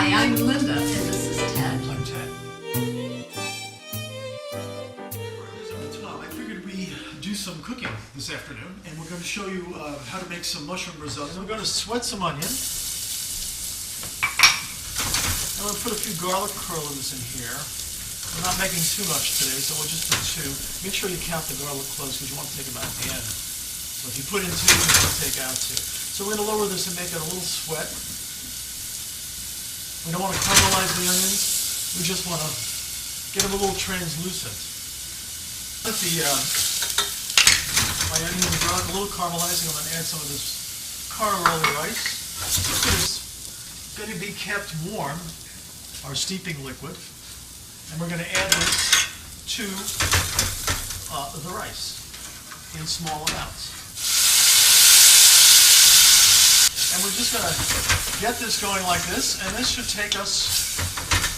Hi, I'm Linda, and this is Ted. I'm Ted. Tom, I figured we do some cooking this afternoon, and we're going to show you how to make some mushroom risotto. We're going to sweat some onion. And we'll put a few garlic cloves in here. We're not making too much today, so we'll just put 2. Make sure you count the garlic cloves because you want to take them out at the end. So if you put in 2, you want to take out 2. So we're going to lower this and make it a little sweat. We don't want to caramelize the onions. We just want to get them a little translucent. Let my onions and garlic a little caramelizing. I'm going to add some of this caramel rice. It's going to be kept warm, our steeping liquid. And we're going to add this to the rice in small amounts. And we're just going to get this going like this, and this should take us,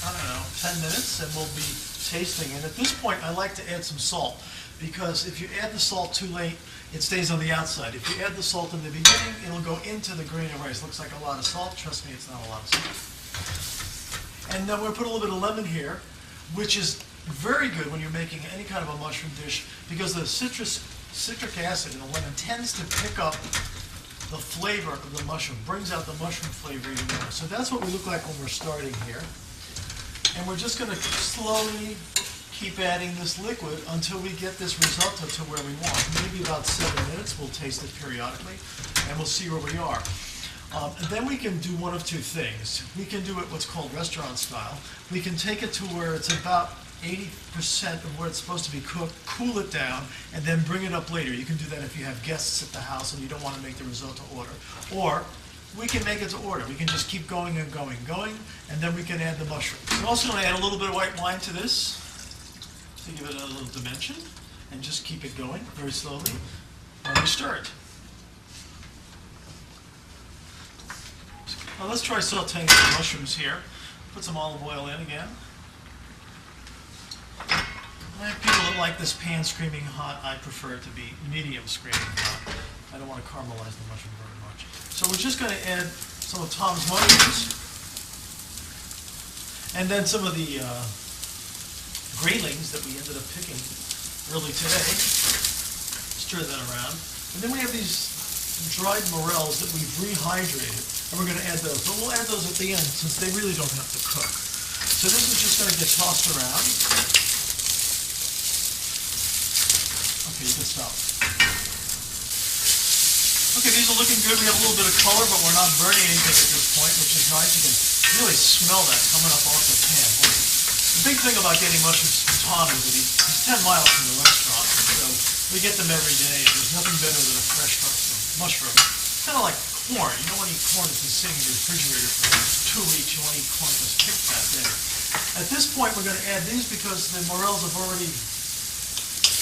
I don't know, 10 minutes, and we'll be tasting. And at this point, I like to add some salt, because if you add the salt too late, it stays on the outside. If you add the salt in the beginning, it'll go into the grain of rice. Looks like a lot of salt. Trust me, it's not a lot of salt. And then we're going to put a little bit of lemon here, which is very good when you're making any kind of a mushroom dish, because the citric acid in the lemon tends to pick up the flavor of the mushroom, brings out the mushroom flavor even more. So that's what we look like when we're starting here. And we're just going to slowly keep adding this liquid until we get this risotto to where we want. Maybe about 7 minutes. We'll taste it periodically, and we'll see where we are. And then we can do one of 2 things. We can do it what's called restaurant style. We can take it to where it's about 80% of where it's supposed to be cooked, cool it down, and then bring it up later. You can do that if you have guests at the house and you don't want to make the risotto order. Or we can make it to order. We can just keep going and going and going, and then we can add the mushrooms. We're also going to add a little bit of white wine to this to give it a little dimension, and just keep it going very slowly while we stir it. Now let's try sauteing some mushrooms here. Put some olive oil in again. I have people that like this pan screaming hot. I prefer it to be medium screaming hot. I don't want to caramelize the mushroom very much. So we're just going to add some of Tom's mushrooms, and then some of the graylings that we ended up picking early today. Stir that around. And then we have these dried morels that we've rehydrated, and we're going to add those. But we'll add those at the end since they really don't have to cook. So this is just going to get tossed around. Okay, you can stop. Okay, these are looking good. We have a little bit of color, but we're not burning anything at this point, which is nice. You can really smell that coming up off the pan. The big thing about getting mushrooms from Tom is that he's 10 miles from the restaurant, so we get them every day. There's nothing better than a fresh mushroom. Kind of like corn. You don't want to eat corn that's been sitting in the refrigerator for 2 weeks. You want to eat corn that's picked that day. At this point, we're going to add these because the morels have already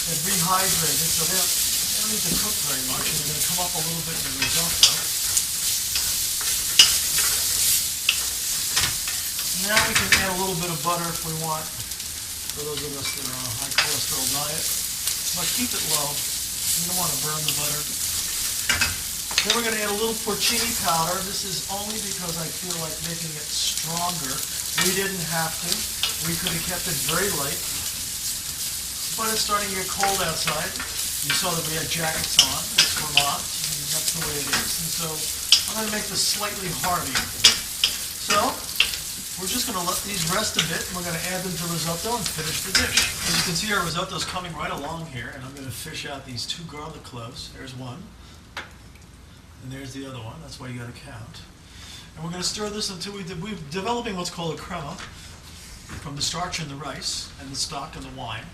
rehydrated, so they don't need to cook very much, and they're going to come up a little bit in the risotto. Now we can add a little bit of butter if we want, for those of us that are on a high cholesterol diet. But keep it low. You don't want to burn the butter. Then we're going to add a little porcini powder. This is only because I feel like making it stronger. We didn't have to. We could have kept it very light. But it's starting to get cold outside. You saw that we had jackets on. It's Vermont, and that's the way it is. And so I'm going to make this slightly hardy. So we're just going to let these rest a bit, and we're going to add them to risotto and finish the dish. As you can see, our risotto is coming right along here, and I'm going to fish out these 2 garlic cloves. There's one, and there's the other one. That's why you got to count. And we're going to stir this until we're developing what's called a crema from the starch in the rice and the stock and the wine.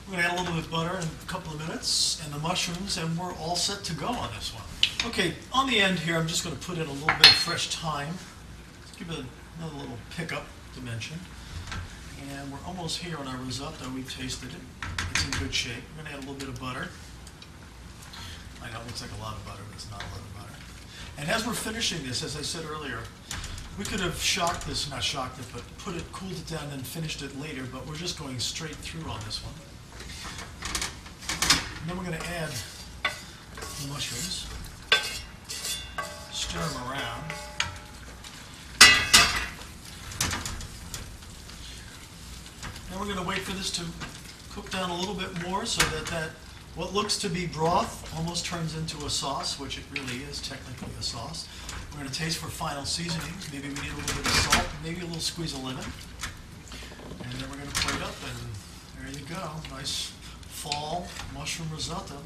We're going to add a little bit of butter in a couple of minutes, and the mushrooms, and we're all set to go on this one. Okay, on the end here, I'm just going to put in a little bit of fresh thyme. Let's give it another little pickup dimension. And we're almost here on our risotto. We've tasted it. It's in good shape. We're going to add a little bit of butter. I know it looks like a lot of butter, but it's not a lot of butter. And as we're finishing this, as I said earlier, we could have not shocked it, but cooled it down and finished it later, but we're just going straight through on this one. And then we're going to add the mushrooms, stir them around, Then we're going to wait for this to cook down a little bit more so that what looks to be broth almost turns into a sauce, which it really is technically a sauce. We're going to taste for final seasoning. Maybe we need a little bit of salt, maybe a little squeeze of lemon. And then we're going to plate up, and there you go. Nice fall mushroom risotto.